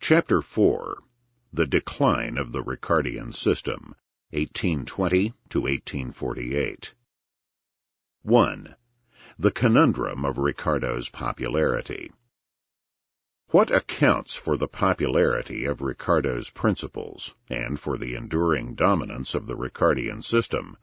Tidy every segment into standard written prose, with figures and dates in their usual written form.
Chapter 4. The Decline of the Ricardian System, 1820 to 1848. 1. The Conundrum of Ricardo's Popularity. What accounts for the popularity of Ricardo's principles, and for the enduring dominance of the Ricardian system?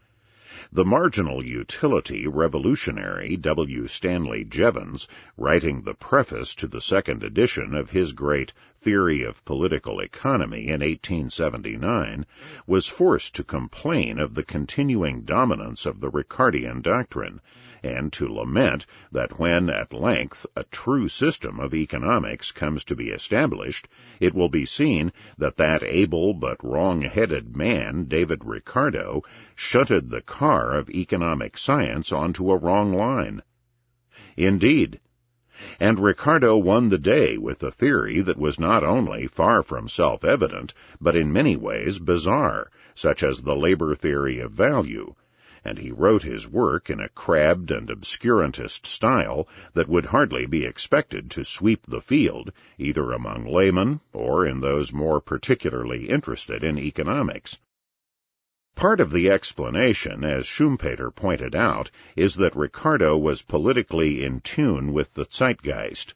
The marginal utility revolutionary W. Stanley Jevons, writing the preface to the second edition of his great Theory of Political Economy in 1879, was forced to complain of the continuing dominance of the Ricardian doctrine, and to lament that when, at length, a true system of economics comes to be established, it will be seen that that able but wrong-headed man, David Ricardo, shunted the car of economic science onto a wrong line. Indeed. And Ricardo won the day with a theory that was not only far from self-evident, but in many ways bizarre, such as the labor theory of value, and he wrote his work in a crabbed and obscurantist style that would hardly be expected to sweep the field, either among laymen or in those more particularly interested in economics. Part of the explanation, as Schumpeter pointed out, is that Ricardo was politically in tune with the zeitgeist.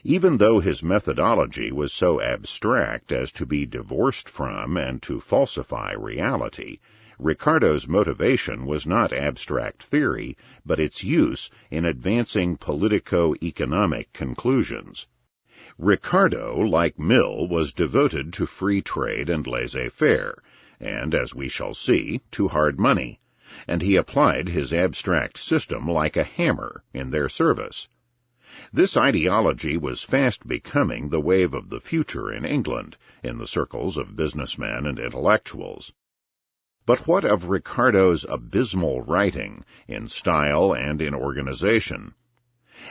Even though his methodology was so abstract as to be divorced from and to falsify reality, Ricardo's motivation was not abstract theory, but its use in advancing politico-economic conclusions. Ricardo, like Mill, was devoted to free trade and laissez-faire, and, as we shall see, to hard money, and he applied his abstract system like a hammer in their service. This ideology was fast becoming the wave of the future in England, in the circles of businessmen and intellectuals. But what of Ricardo's abysmal writing, in style and in organization?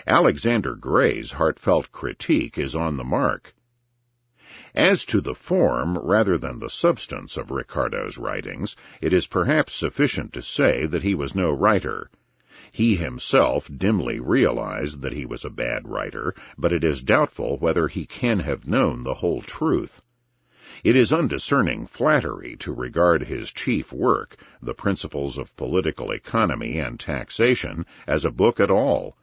Alexander Gray's heartfelt critique is on the mark. As to the form rather than the substance of Ricardo's writings, it is perhaps sufficient to say that he was no writer. He himself dimly realized that he was a bad writer, but it is doubtful whether he can have known the whole truth. It is undiscerning flattery to regard his chief work, The Principles of Political Economy and Taxation, as a book at all.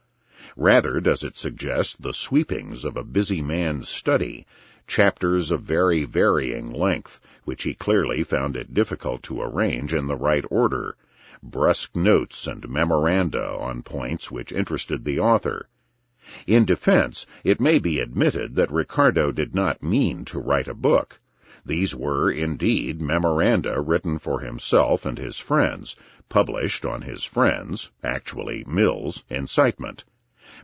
Rather does it suggest the sweepings of a busy man's study, chapters of very varying length, which he clearly found it difficult to arrange in the right order, brusque notes and memoranda on points which interested the author. In defense, it may be admitted that Ricardo did not mean to write a book. These were, indeed, memoranda written for himself and his friends, published on his friends', actually Mill's, incitement.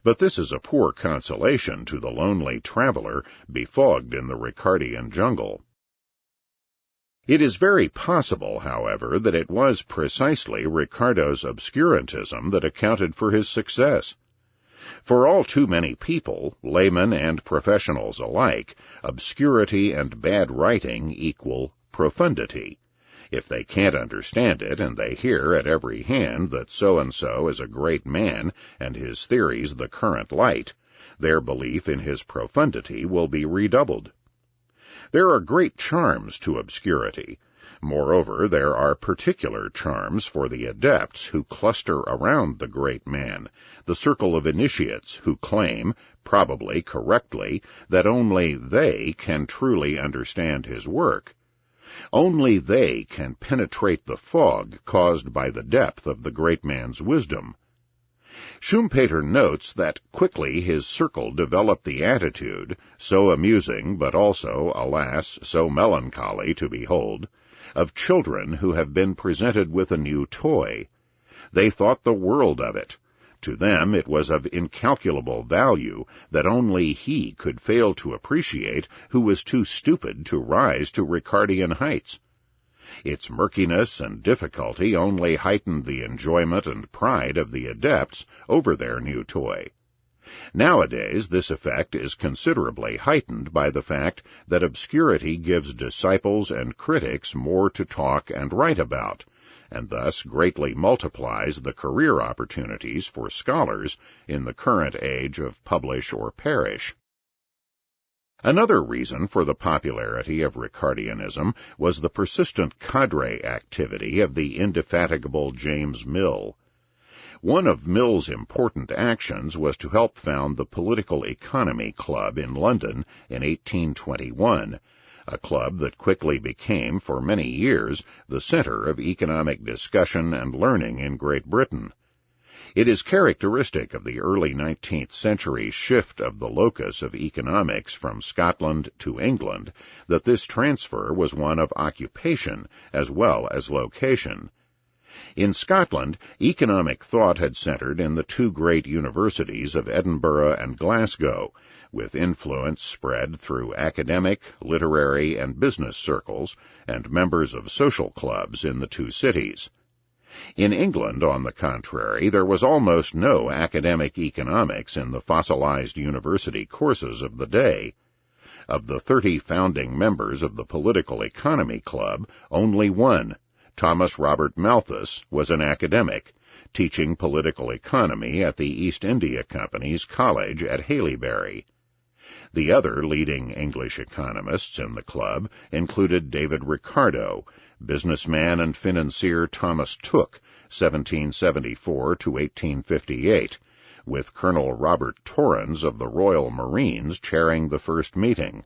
But this is a poor consolation to the lonely traveler befogged in the Ricardian jungle. It is very possible, however, that it was precisely Ricardo's obscurantism that accounted for his success. For all too many people, laymen and professionals alike, obscurity and bad writing equal profundity. If they can't understand it, and they hear at every hand that so-and-so is a great man and his theories the current light, their belief in his profundity will be redoubled. There are great charms to obscurity. Moreover, there are particular charms for the adepts who cluster around the great man, the circle of initiates who claim, probably correctly, that only they can truly understand his work. Only they can penetrate the fog caused by the depth of the great man's wisdom. Schumpeter notes that quickly his circle developed the attitude, so amusing but also, alas, so melancholy to behold, of children who have been presented with a new toy. They thought the world of it. To them it was of incalculable value that only he could fail to appreciate who was too stupid to rise to Ricardian heights. Its murkiness and difficulty only heightened the enjoyment and pride of the adepts over their new toy. Nowadays this effect is considerably heightened by the fact that obscurity gives disciples and critics more to talk and write about, and thus greatly multiplies the career opportunities for scholars in the current age of publish or perish. Another reason for the popularity of Ricardianism was the persistent cadre activity of the indefatigable James Mill. One of Mill's important actions was to help found the Political Economy Club in London in 1821, a club that quickly became, for many years, the center of economic discussion and learning in Great Britain. It is characteristic of the early 19th century shift of the locus of economics from Scotland to England that this transfer was one of occupation as well as location. In Scotland, economic thought had centered in the two great universities of Edinburgh and Glasgow, with influence spread through academic, literary, and business circles, and members of social clubs in the two cities. In England, on the contrary, there was almost no academic economics in the fossilized university courses of the day. Of the 30 founding members of the Political Economy Club, only one, Thomas Robert Malthus, was an academic, teaching political economy at the East India Company's college at Haileybury. The other leading English economists in the club included David Ricardo, businessman and financier Thomas Tooke, 1774 to 1858, with Colonel Robert Torrens of the Royal Marines chairing the first meeting.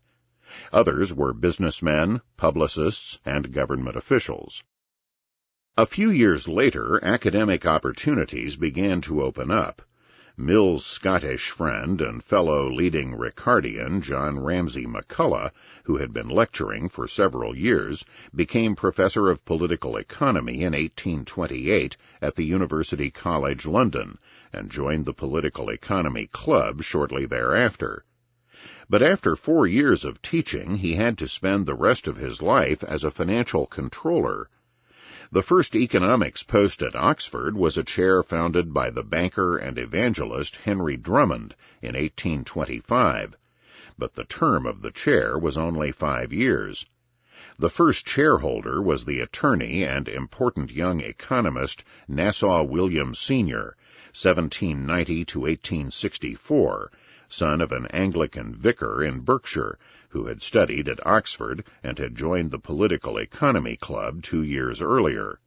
Others were businessmen, publicists, and government officials. A few years later, academic opportunities began to open up. Mill's Scottish friend and fellow leading Ricardian, John Ramsay McCullough, who had been lecturing for several years, became professor of political economy in 1828 at the University College London, and joined the Political Economy Club shortly thereafter. But after 4 years of teaching, he had to spend the rest of his life as a financial controller. The first economics post at Oxford was a chair founded by the banker and evangelist Henry Drummond in 1825, but the term of the chair was only 5 years. The first chairholder was the attorney and important young economist Nassau William Sr., 1790 to 1864, son of an Anglican vicar in Berkshire, who had studied at Oxford and had joined the Political Economy Club 2 years earlier.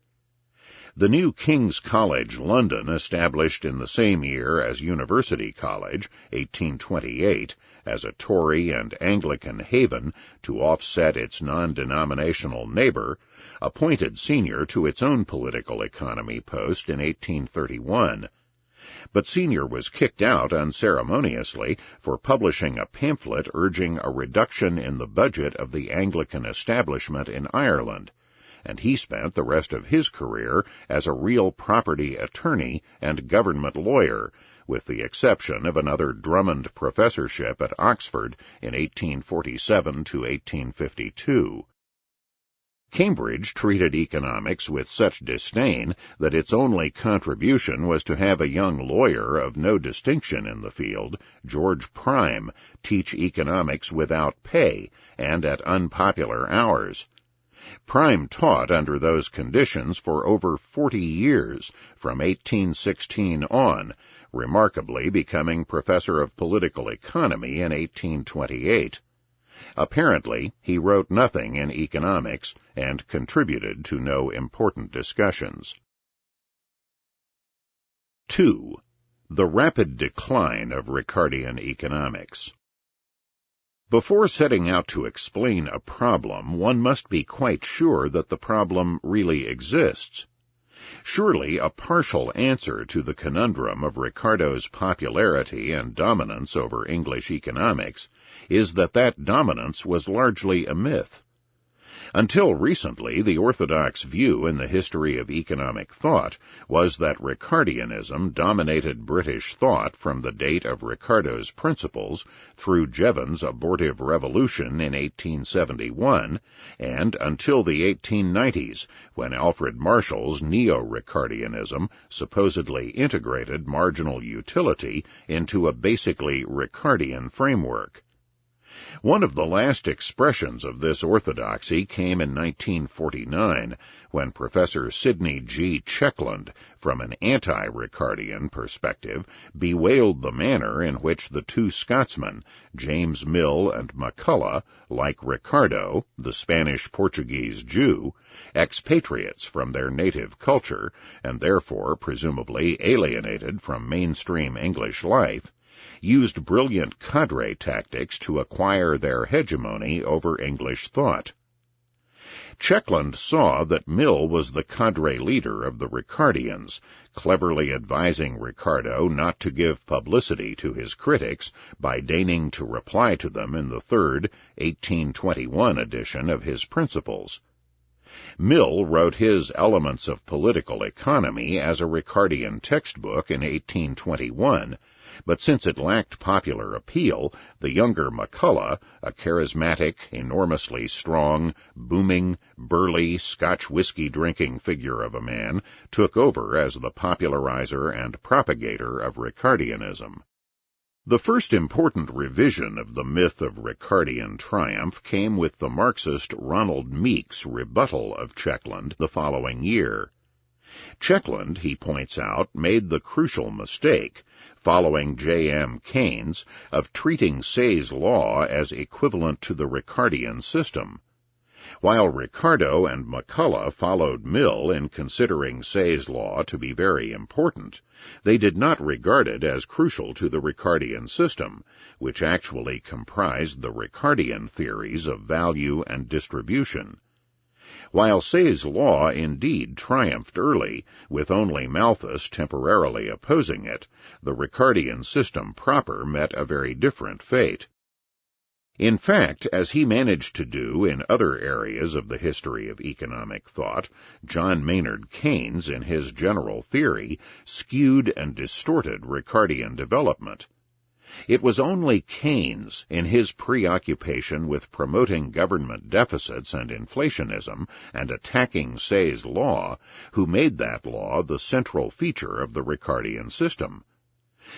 The new King's College London, established in the same year as University College, 1828, as a Tory and Anglican haven to offset its non-denominational neighbor, appointed Senior to its own political economy post in 1831. But Senior was kicked out unceremoniously for publishing a pamphlet urging a reduction in the budget of the Anglican establishment in Ireland, and he spent the rest of his career as a real property attorney and government lawyer, with the exception of another Drummond professorship at Oxford in 1847 to 1852. Cambridge treated economics with such disdain that its only contribution was to have a young lawyer of no distinction in the field, George Prime, teach economics without pay and at unpopular hours. Prime taught under those conditions for over 40 years, from 1816 on, remarkably becoming professor of political economy in 1828. Apparently, he wrote nothing in economics and contributed to no important discussions. 2. The rapid decline of Ricardian economics. Before setting out to explain a problem, one must be quite sure that the problem really exists. Surely a partial answer to the conundrum of Ricardo's popularity and dominance over English economics is that dominance was largely a myth. Until recently, the orthodox view in the history of economic thought was that Ricardianism dominated British thought from the date of Ricardo's principles through Jevons's abortive revolution in 1871 and until the 1890s, when Alfred Marshall's neo-Ricardianism supposedly integrated marginal utility into a basically Ricardian framework. One of the last expressions of this orthodoxy came in 1949, when Professor Sidney G. Checkland, from an anti-Ricardian perspective, bewailed the manner in which the two Scotsmen, James Mill and McCulloch, like Ricardo, the Spanish-Portuguese Jew, expatriates from their native culture, and therefore presumably alienated from mainstream English life, used brilliant cadre tactics to acquire their hegemony over English thought. Checkland saw that Mill was the cadre leader of the Ricardians, cleverly advising Ricardo not to give publicity to his critics by deigning to reply to them in the third, 1821 edition of his Principles. Mill wrote his Elements of Political Economy as a Ricardian textbook in 1821, but since it lacked popular appeal, the younger McCulloch, a charismatic, enormously strong, booming, burly, Scotch whiskey-drinking figure of a man, took over as the popularizer and propagator of Ricardianism. The first important revision of the myth of Ricardian triumph came with the Marxist Ronald Meek's rebuttal of Checkland the following year. Checkland, he points out, made the crucial mistake, following J.M. Keynes, of treating Say's law as equivalent to the Ricardian system. While Ricardo and McCulloch followed Mill in considering Say's law to be very important, they did not regard it as crucial to the Ricardian system, which actually comprised the Ricardian theories of value and distribution. While Say's law indeed triumphed early, with only Malthus temporarily opposing it, the Ricardian system proper met a very different fate. In fact, as he managed to do in other areas of the history of economic thought, John Maynard Keynes, in his general theory, skewed and distorted Ricardian development. It was only Keynes, in his preoccupation with promoting government deficits and inflationism and attacking Say's law, who made that law the central feature of the Ricardian system.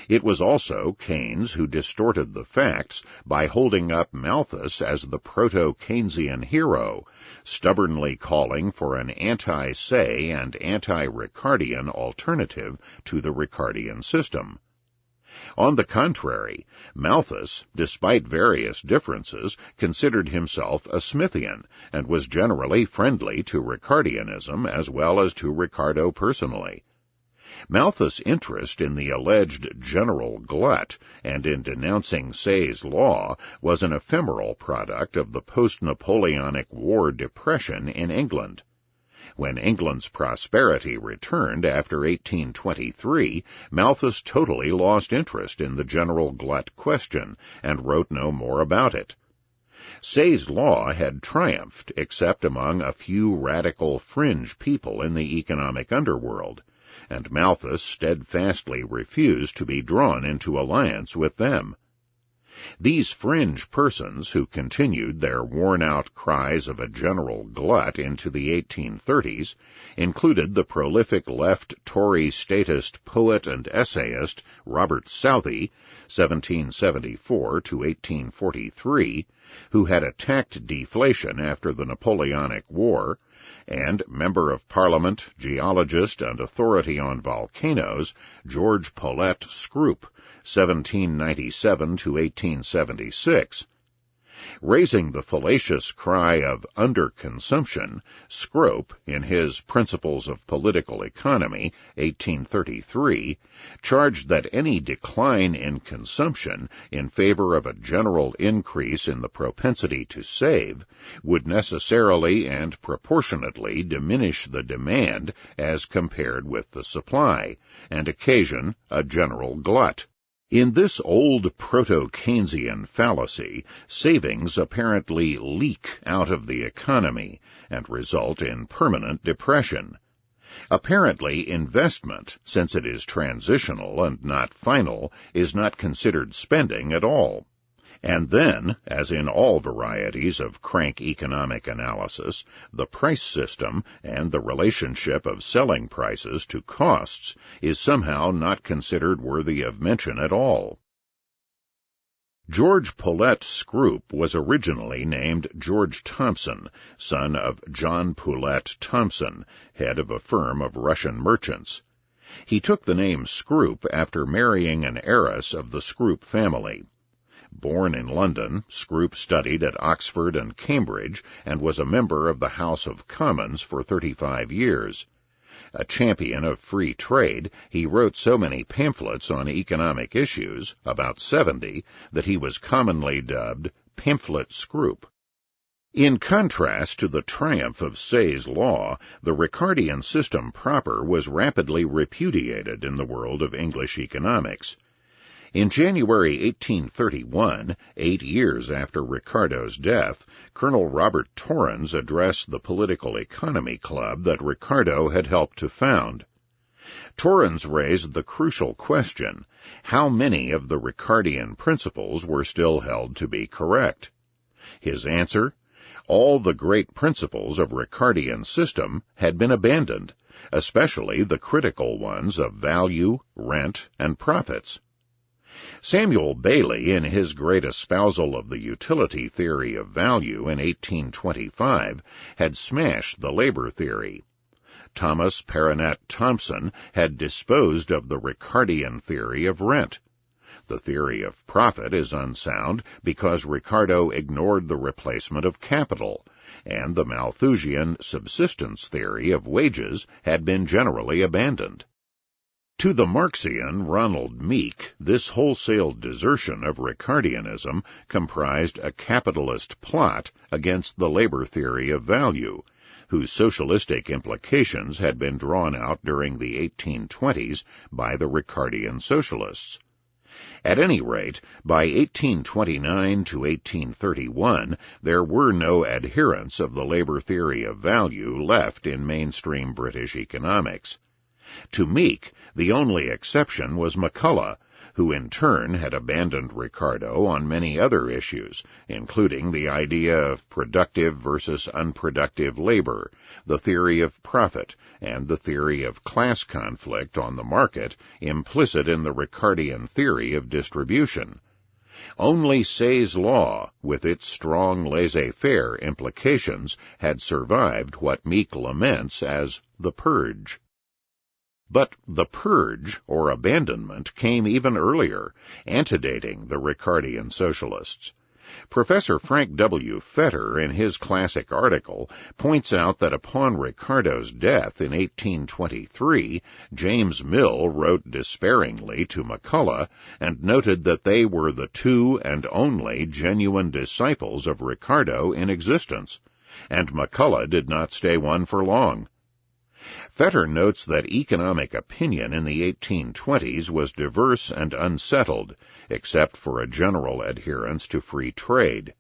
It was also Keynes who distorted the facts by holding up Malthus as the proto-Keynesian hero, stubbornly calling for an anti-Say and anti-Ricardian alternative to the Ricardian system. On the contrary, Malthus, despite various differences, considered himself a Smithian, and was generally friendly to Ricardianism as well as to Ricardo personally. Malthus' interest in the alleged general glut and in denouncing Say's law was an ephemeral product of the post-Napoleonic War depression in England. When England's prosperity returned after 1823, Malthus totally lost interest in the general glut question and wrote no more about it. Say's law had triumphed except among a few radical fringe people in the economic underworld, and Malthus steadfastly refused to be drawn into alliance with them. These fringe persons, who continued their worn-out cries of a general glut into the 1830s, included the prolific left Tory statist poet and essayist Robert Southey, 1774 to 1843, who had attacked deflation after the Napoleonic War, and Member of Parliament, geologist, and authority on volcanoes, George Paulette Scrope, 1797 to 1876. Raising the fallacious cry of underconsumption, Scrope, in his Principles of Political Economy, 1833, charged that any decline in consumption in favor of a general increase in the propensity to save would necessarily and proportionately diminish the demand as compared with the supply, and occasion a general glut. In this old proto-Keynesian fallacy, savings apparently leak out of the economy and result in permanent depression. Apparently, investment, since it is transitional and not final, is not considered spending at all. And then, as in all varieties of crank economic analysis, the price system and the relationship of selling prices to costs is somehow not considered worthy of mention at all. George Poulett Scroop was originally named George Thompson, son of John Poulett Thompson, head of a firm of Russian merchants. He took the name Scroop after marrying an heiress of the Scroop family. Born in London, Scroop studied at Oxford and Cambridge and was a member of the House of Commons for 35 years. A champion of free trade, he wrote so many pamphlets on economic issues, about 70, that he was commonly dubbed Pamphlet Scroop. In contrast to the triumph of Say's law, the Ricardian system proper was rapidly repudiated in the world of English economics. In January 1831, 8 years after Ricardo's death, Colonel Robert Torrens addressed the Political Economy Club that Ricardo had helped to found. Torrens raised the crucial question: how many of the Ricardian principles were still held to be correct? His answer: all the great principles of Ricardian system had been abandoned, especially the critical ones of value, rent, and profits. Samuel Bailey, in his great espousal of the utility theory of value in 1825, had smashed the labor theory. Thomas Perronet Thompson had disposed of the Ricardian theory of rent. The theory of profit is unsound because Ricardo ignored the replacement of capital, and the Malthusian subsistence theory of wages had been generally abandoned. To the Marxian Ronald Meek, this wholesale desertion of Ricardianism comprised a capitalist plot against the labor theory of value, whose socialistic implications had been drawn out during the 1820s by the Ricardian socialists. At any rate, by 1829 to 1831, there were no adherents of the labor theory of value left in mainstream British economics. To Meek, the only exception was McCulloch, who in turn had abandoned Ricardo on many other issues, including the idea of productive versus unproductive labor, the theory of profit, and the theory of class conflict on the market implicit in the Ricardian theory of distribution. Only Say's law, with its strong laissez-faire implications, had survived what Meek laments as the purge. But the purge, or abandonment, came even earlier, antedating the Ricardian socialists. Professor Frank W. Fetter, in his classic article, points out that upon Ricardo's death in 1823, James Mill wrote despairingly to McCulloch and noted that they were the two and only genuine disciples of Ricardo in existence, and McCulloch did not stay one for long. Fetter notes that economic opinion in the 1820s was diverse and unsettled, except for a general adherence to free trade.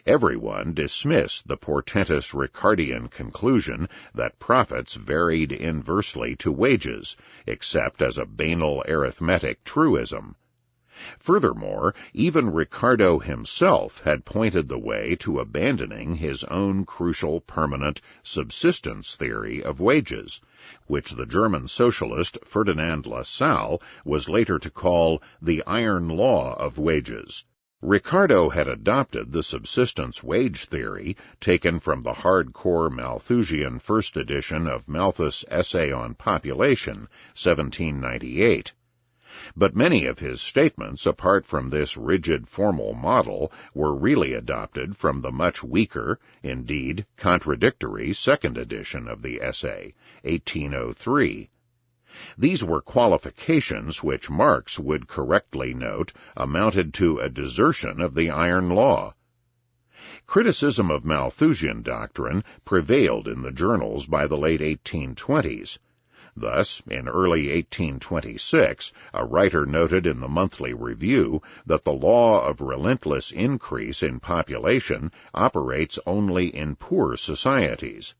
Everyone dismissed the portentous Ricardian conclusion that profits varied inversely to wages, except as a banal arithmetic truism. Furthermore, even Ricardo himself had pointed the way to abandoning his own crucial permanent subsistence theory of wages, which the German socialist Ferdinand Lassalle was later to call the iron law of wages. Ricardo had adopted the subsistence wage theory taken from the hardcore Malthusian first edition of Malthus' Essay on Population, 1798. But many of his statements, apart from this rigid formal model, were really adopted from the much weaker, indeed contradictory, second edition of the essay, 1803. These were qualifications which Marx would correctly note amounted to a desertion of the iron law. Criticism of Malthusian doctrine prevailed in the journals by the late 1820s. Thus, in early 1826, a writer noted in the Monthly Review that the law of relentless increase in population operates only in poor societies.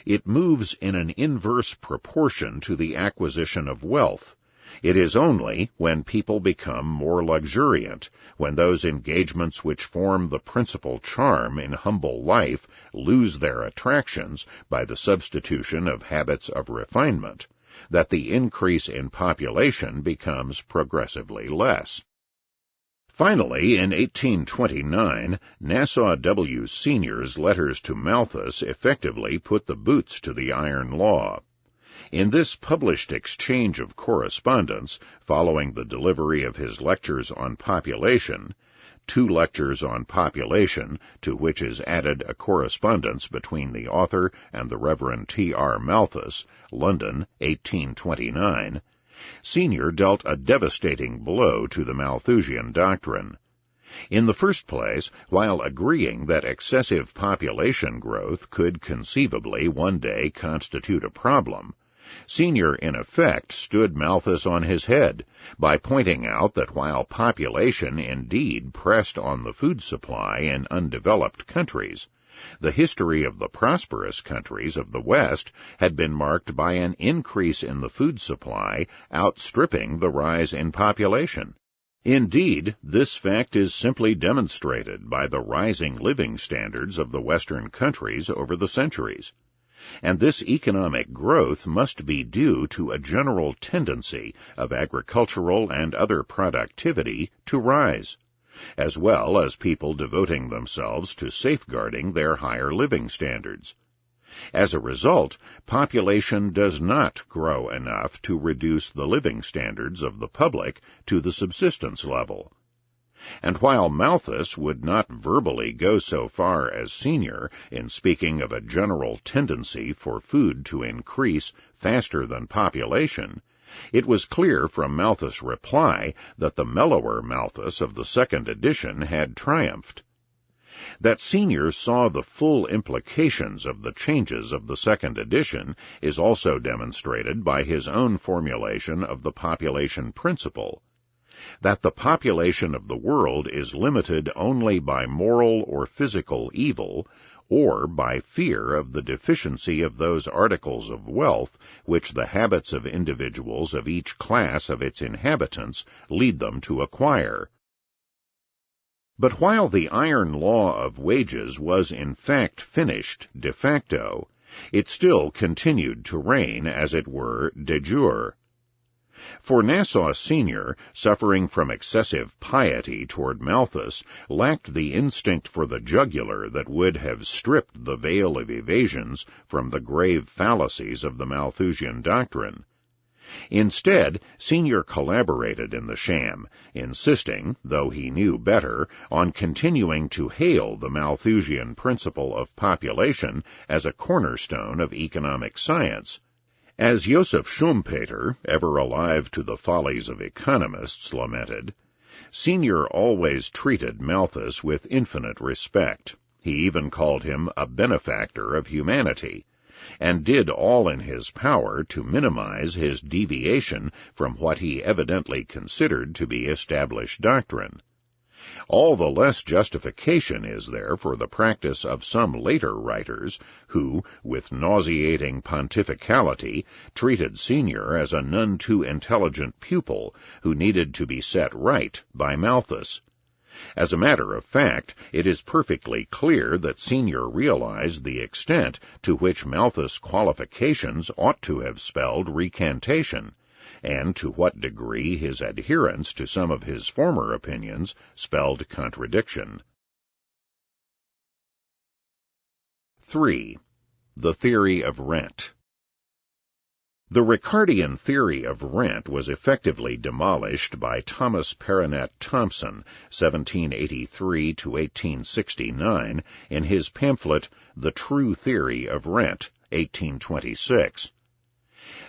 It moves in an inverse proportion to the acquisition of wealth. It is only when people become more luxuriant, when those engagements which form the principal charm in humble life lose their attractions by the substitution of habits of refinement, that the increase in population becomes progressively less. Finally, in 1829, Nassau W. Sr.'s letters to Malthus effectively put the boots to the iron law. In this published exchange of correspondence, following the delivery of his lectures on population, 2 lectures on population, to which is added a correspondence between the author and the Reverend T.R. Malthus, London, 1829, Sr. dealt a devastating blow to the Malthusian doctrine. In the first place, while agreeing that excessive population growth could conceivably one day constitute a problem, Sr. in effect stood Malthus on his head by pointing out that while population indeed pressed on the food supply in undeveloped countries, the history of the prosperous countries of the West had been marked by an increase in the food supply outstripping the rise in population. Indeed, this fact is simply demonstrated by the rising living standards of the Western countries over the centuries. And this economic growth must be due to a general tendency of agricultural and other productivity to rise, as well as people devoting themselves to safeguarding their higher living standards. As a result, population does not grow enough to reduce the living standards of the public to the subsistence level. And while Malthus would not verbally go so far as Sr. in speaking of a general tendency for food to increase faster than population, it was clear from Malthus' reply that the mellower Malthus of the second edition had triumphed. That Sr. saw the full implications of the changes of the second edition is also demonstrated by his own formulation of the population principle, that the population of the world is limited only by moral or physical evil, or by fear of the deficiency of those articles of wealth which the habits of individuals of each class of its inhabitants lead them to acquire. But while the iron law of wages was in fact finished de facto, it still continued to reign, as it were, de jure. For Nassau Sr., suffering from excessive piety toward Malthus, lacked the instinct for the jugular that would have stripped the veil of evasions from the grave fallacies of the Malthusian doctrine. Instead, Sr. collaborated in the sham, insisting, though he knew better, on continuing to hail the Malthusian principle of population as a cornerstone of economic science. As Joseph Schumpeter, ever alive to the follies of economists, lamented, Sr. always treated Malthus with infinite respect. He even called him a benefactor of humanity, and did all in his power to minimize his deviation from what he evidently considered to be established doctrine. All the less justification is there for the practice of some later writers who, with nauseating pontificality, treated Sr. as a none too intelligent pupil who needed to be set right by Malthus. As a matter of fact, it is perfectly clear that Sr. realized the extent to which Malthus' qualifications ought to have spelled recantation, and to what degree his adherence to some of his former opinions spelled contradiction. 3. The theory of rent. The Ricardian theory of rent was effectively demolished by Thomas Perronet Thompson, 1783 to 1869, in his pamphlet The True Theory of Rent, 1826.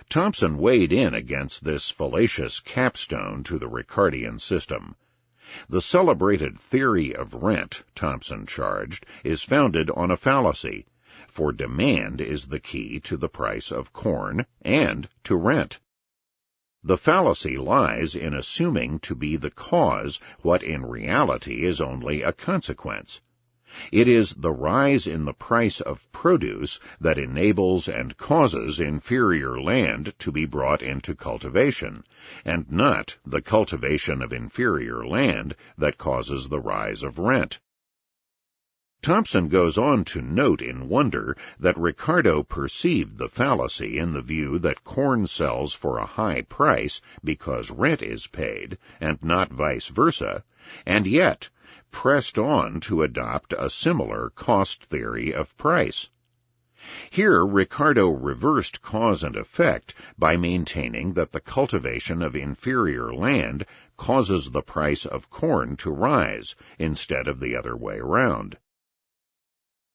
Thompson weighed in against this fallacious capstone to the Ricardian system. The celebrated theory of rent, Thompson charged, is founded on a fallacy, for demand is the key to the price of corn and to rent. The fallacy lies in assuming to be the cause what in reality is only a consequence. It is the rise in the price of produce that enables and causes inferior land to be brought into cultivation, and not the cultivation of inferior land that causes the rise of rent. Thompson goes on to note in wonder that Ricardo perceived the fallacy in the view that corn sells for a high price because rent is paid, and not vice versa, and yet pressed on to adopt a similar cost theory of price. Here Ricardo reversed cause and effect by maintaining that the cultivation of inferior land causes the price of corn to rise, instead of the other way round.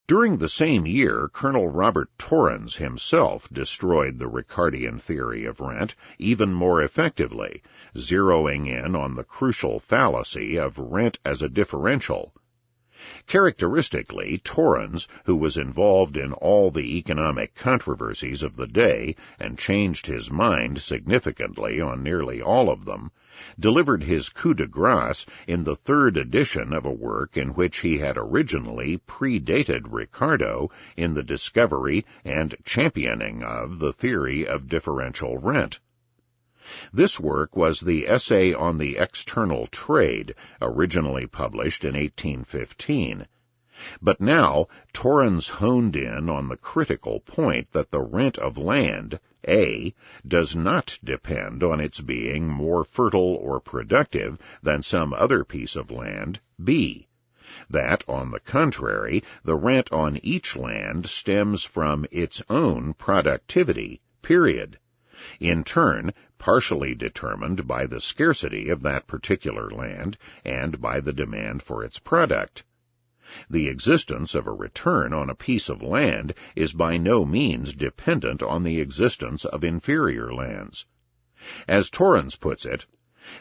During the same year, Colonel Robert Torrens himself destroyed the Ricardian theory of rent even more effectively, zeroing in on the crucial fallacy of rent as a differential. Characteristically, Torrens, who was involved in all the economic controversies of the day and changed his mind significantly on nearly all of them, delivered his coup de grace in the third edition of a work in which he had originally predated Ricardo in the discovery and championing of the theory of differential rent. This work was the Essay on the External Trade, originally published in 1815. But now Torrens honed in on the critical point that the rent of land, A, does not depend on its being more fertile or productive than some other piece of land, B. That, on the contrary, the rent on each land stems from its own productivity, period. In turn, partially determined by the scarcity of that particular land and by the demand for its product. The existence of a return on a piece of land is by no means dependent on the existence of inferior lands. As Torrens puts it,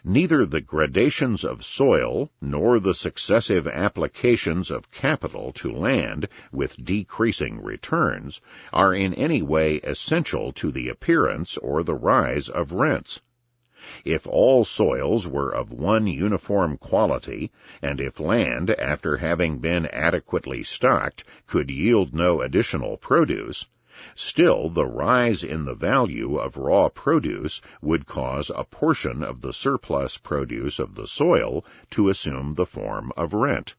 neither the gradations of soil nor the successive applications of capital to land with decreasing returns are in any way essential to the appearance or the rise of rents. If all soils were of one uniform quality, and if land, after having been adequately stocked, could yield no additional produce, still the rise in the value of raw produce would cause a portion of the surplus produce of the soil to assume the form of rent.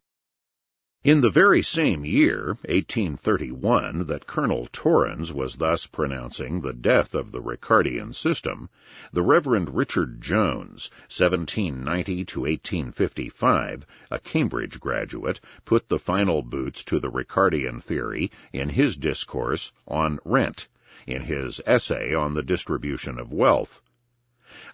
In the very same year, 1831, that Colonel Torrens was thus pronouncing the death of the Ricardian system, the Reverend Richard Jones, 1790 to 1855, a Cambridge graduate, put the final boots to the Ricardian theory in his discourse on rent, in his essay on the distribution of wealth.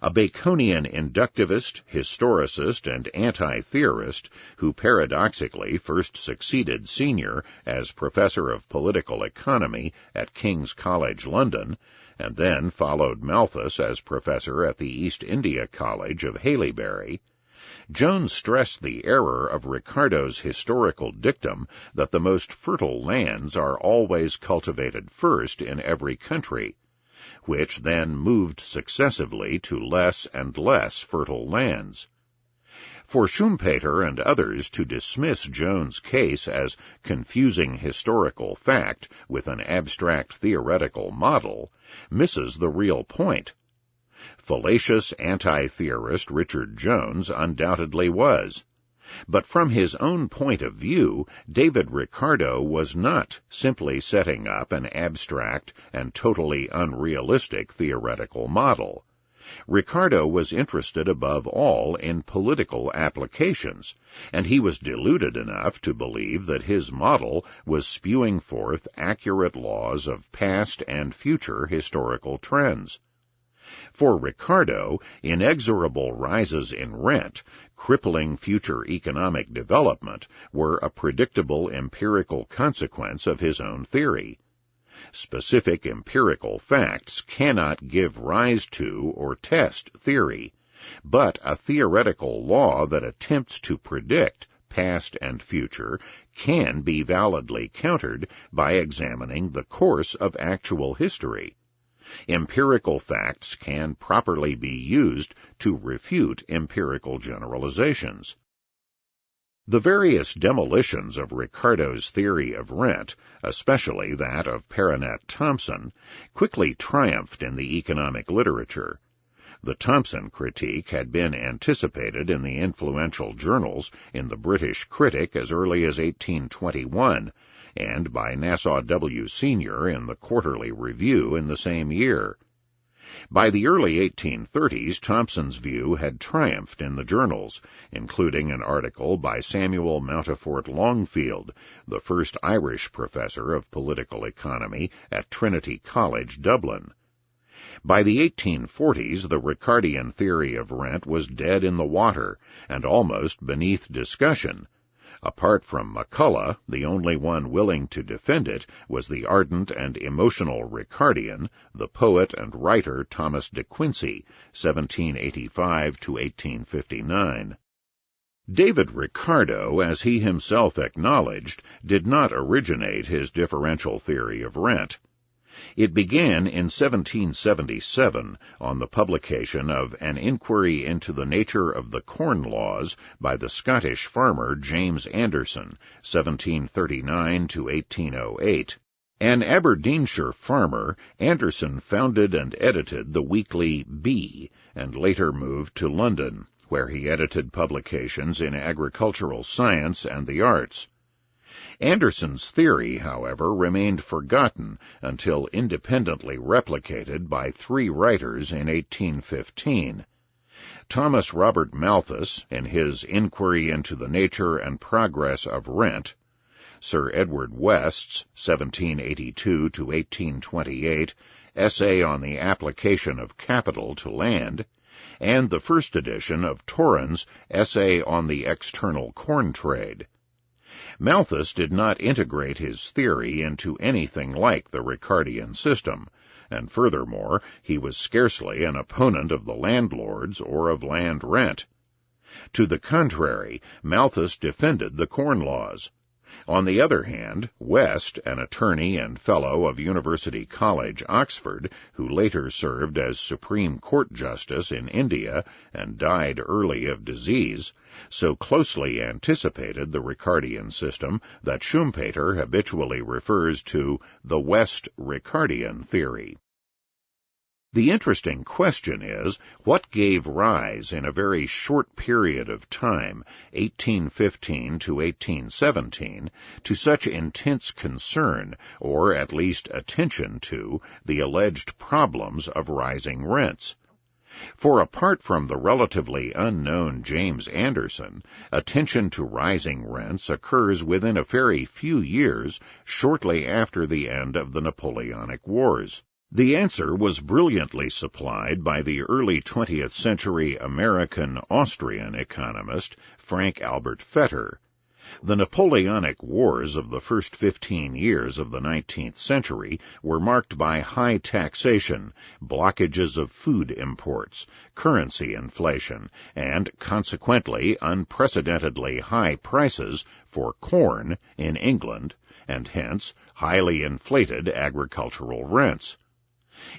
A Baconian inductivist, historicist, and anti-theorist, who paradoxically first succeeded Senior as Professor of Political Economy at King's College London, and then followed Malthus as Professor at the East India College of Haileybury, Jones stressed the error of Ricardo's historical dictum that the most fertile lands are always cultivated first in every country, which then moved successively to less and less fertile lands. For Schumpeter and others to dismiss Jones' case as confusing historical fact with an abstract theoretical model misses the real point. Fallacious anti-theorist Richard Jones undoubtedly was. But from his own point of view, David Ricardo was not simply setting up an abstract and totally unrealistic theoretical model. Ricardo was interested above all in political applications, and he was deluded enough to believe that his model was spewing forth accurate laws of past and future historical trends. For Ricardo, inexorable rises in rent, crippling future economic development, were a predictable empirical consequence of his own theory. Specific empirical facts cannot give rise to or test theory, but a theoretical law that attempts to predict past and future can be validly countered by examining the course of actual history. Empirical facts can properly be used to refute empirical generalizations. The various demolitions of Ricardo's theory of rent, especially that of Paranet Thompson, quickly triumphed in the economic literature. The Thompson Critique had been anticipated in the influential journals in the British Critic as early as 1821, and by Nassau W. Sr. in the Quarterly Review in the same year. By the early 1830s, Thompson's view had triumphed in the journals, including an article by Samuel Mountfort Longfield, the first Irish professor of political economy at Trinity College, Dublin. By the 1840s, the Ricardian theory of rent was dead in the water and almost beneath discussion. Apart from McCulloch, the only one willing to defend it was the ardent and emotional Ricardian, the poet and writer Thomas de Quincey, 1785 to 1859. David Ricardo, as he himself acknowledged, did not originate his differential theory of rent. It began in 1777 on the publication of An Inquiry into the Nature of the Corn Laws by the Scottish farmer James Anderson, 1739 to 1808. An Aberdeenshire farmer, Anderson founded and edited the weekly Bee, and later moved to London, where he edited publications in agricultural science and the arts. Anderson's theory, however, remained forgotten until independently replicated by three writers in 1815. Thomas Robert Malthus, in his Inquiry into the Nature and Progress of Rent, Sir Edward West's 1782 to 1828 Essay on the Application of Capital to Land, and the first edition of Torrens' Essay on the External Corn Trade. Malthus did not integrate his theory into anything like the Ricardian system, and furthermore, he was scarcely an opponent of the landlords or of land rent. To the contrary, Malthus defended the Corn Laws. On the other hand, West, an attorney and fellow of University College, Oxford, who later served as Supreme Court Justice in India and died early of disease, so closely anticipated the Ricardian system that Schumpeter habitually refers to the West Ricardian theory. The interesting question is, what gave rise in a very short period of time, 1815 to 1817, to such intense concern, or at least attention to, the alleged problems of rising rents? For apart from the relatively unknown James Anderson, attention to rising rents occurs within a very few years, shortly after the end of the Napoleonic Wars. The answer was brilliantly supplied by the early 20th century American-Austrian economist Frank Albert Fetter. The Napoleonic Wars of the first 15 years of the 19th century were marked by high taxation, blockages of food imports, currency inflation, and consequently unprecedentedly high prices for corn in England, and hence highly inflated agricultural rents.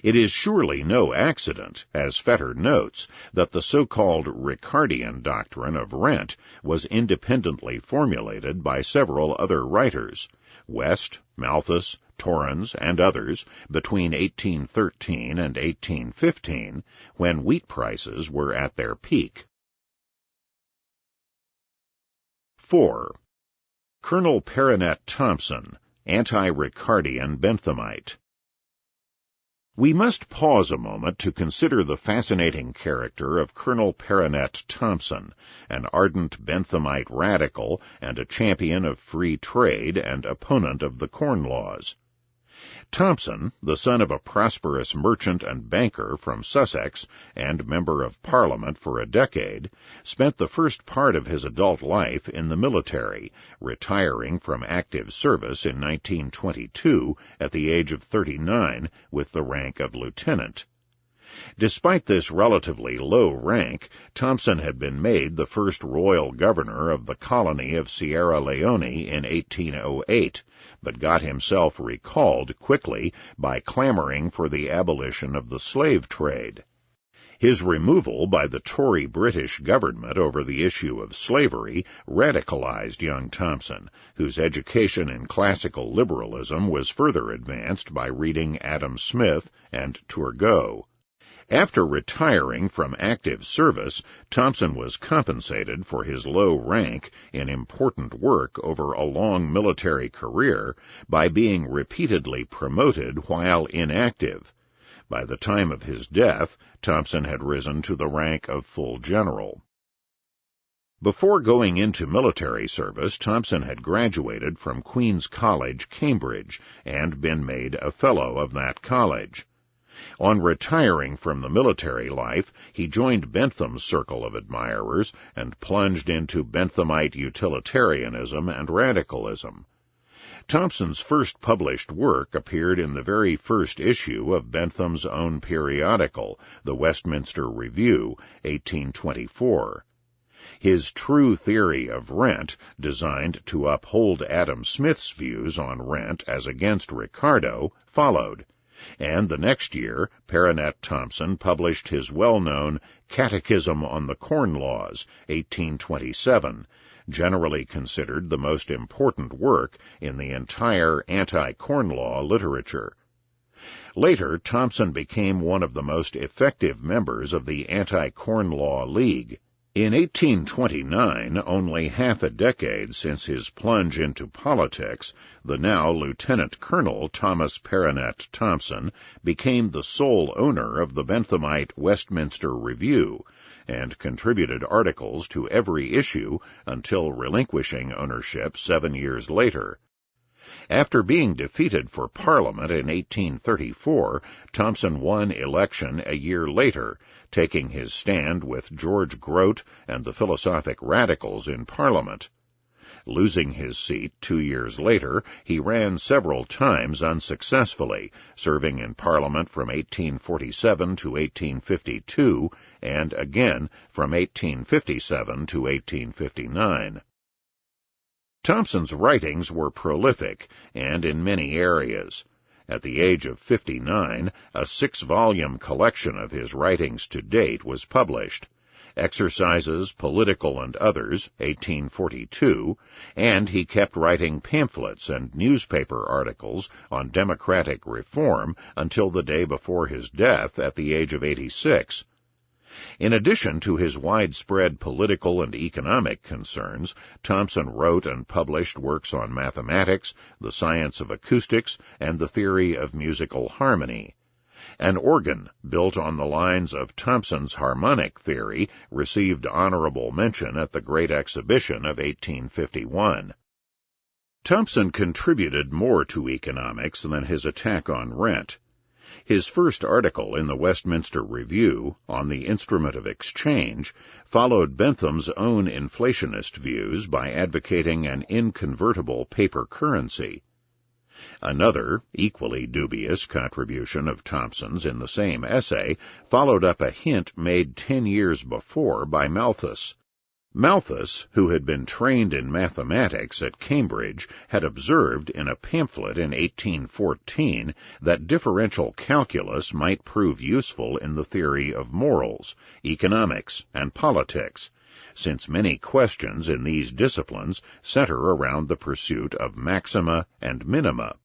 It is surely no accident, as Fetter notes, that the so-called Ricardian doctrine of rent was independently formulated by several other writers, West, Malthus, Torrens, and others, between 1813 and 1815, when wheat prices were at their peak. 4. Colonel Perronet Thompson, Anti-Ricardian Benthamite. We must pause a moment to consider the fascinating character of Colonel Perronet Thompson, an ardent Benthamite radical and a champion of free trade and opponent of the Corn Laws. Thompson, the son of a prosperous merchant and banker from Sussex and member of Parliament for a decade, spent the first part of his adult life in the military, retiring from active service in 1922 at the age of 39 with the rank of lieutenant. Despite this relatively low rank, Thompson had been made the first royal governor of the colony of Sierra Leone in 1808, but got himself recalled quickly by clamoring for the abolition of the slave trade. His removal by the Tory British government over the issue of slavery radicalized young Thompson, whose education in classical liberalism was further advanced by reading Adam Smith and Turgot. After retiring from active service, Thompson was compensated for his low rank in important work over a long military career by being repeatedly promoted while inactive. By the time of his death, Thompson had risen to the rank of full general. Before going into military service, Thompson had graduated from Queen's College, Cambridge, and been made a Fellow of that college. On retiring from the military life, he joined Bentham's circle of admirers and plunged into Benthamite utilitarianism and radicalism. Thompson's first published work appeared in the very first issue of Bentham's own periodical, the Westminster Review, 1824. His True Theory of Rent, designed to uphold Adam Smith's views on rent as against Ricardo, followed, and the next year Paranet Thompson published his well-known Catechism on the Corn Laws, 1827, generally considered the most important work in the entire anti-corn law literature. Later, Thompson became one of the most effective members of the Anti-Corn Law League. In 1829, only half a decade since his plunge into politics, the now Lieutenant Colonel Thomas Paranet Thompson became the sole owner of the Benthamite Westminster Review, and contributed articles to every issue until relinquishing ownership 7 years later. After being defeated for Parliament in 1834, Thompson won election a year later, taking his stand with George Grote and the philosophic radicals in Parliament. Losing his seat 2 years later, he ran several times unsuccessfully, serving in Parliament from 1847 to 1852, and again from 1857 to 1859. Thompson's writings were prolific, and in many areas. At the age of 59, a 6-volume collection of his writings to date was published. Exercises, Political and Others, 1842, and he kept writing pamphlets and newspaper articles on democratic reform until the day before his death at the age of 86. In addition to his widespread political and economic concerns, Thompson wrote and published works on mathematics, the science of acoustics, and the theory of musical harmony. An organ built on the lines of Thompson's harmonic theory received honorable mention at the Great Exhibition of 1851. Thompson contributed more to economics than his attack on rent. His first article in the Westminster Review, on the instrument of exchange, followed Bentham's own inflationist views by advocating an inconvertible paper currency. Another, equally dubious contribution of Thompson's in the same essay followed up a hint made 10 years before by Malthus. Malthus, who had been trained in mathematics at Cambridge, had observed in a pamphlet in 1814 that differential calculus might prove useful in the theory of morals, economics, and politics, since many questions in these disciplines center around the pursuit of maxima and minima.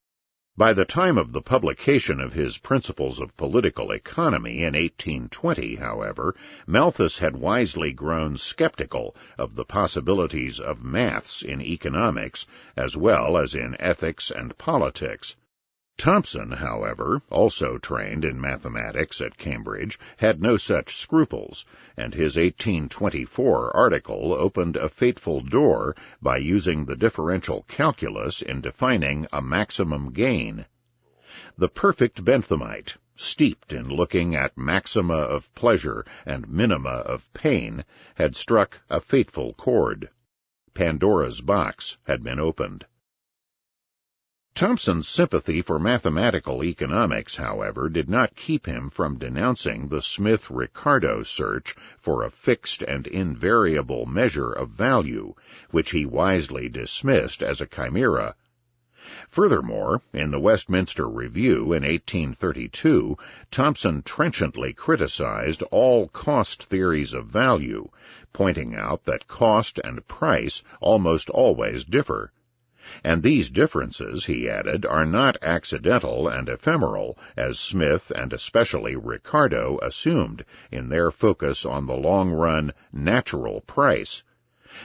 By the time of the publication of his Principles of Political Economy in 1820, however, Malthus had wisely grown skeptical of the possibilities of maths in economics as well as in ethics and politics. Thompson, however, also trained in mathematics at Cambridge, had no such scruples, and his 1824 article opened a fateful door by using the differential calculus in defining a maximum gain. The perfect Benthamite, steeped in looking at maxima of pleasure and minima of pain, had struck a fateful chord. Pandora's box had been opened. Thompson's sympathy for mathematical economics, however, did not keep him from denouncing the Smith-Ricardo search for a fixed and invariable measure of value, which he wisely dismissed as a chimera. Furthermore, in the Westminster Review in 1832, Thompson trenchantly criticized all cost theories of value, pointing out that cost and price almost always differ. And these differences, he added, are not accidental and ephemeral, as Smith and especially Ricardo assumed in their focus on the long-run natural price.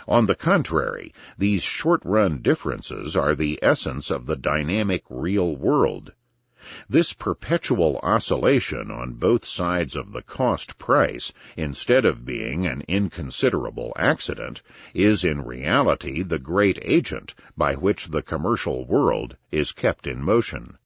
On the contrary, these short-run differences are the essence of the dynamic real world. This perpetual oscillation on both sides of the cost-price, instead of being an inconsiderable accident, is in reality the great agent by which the commercial world is kept in motion.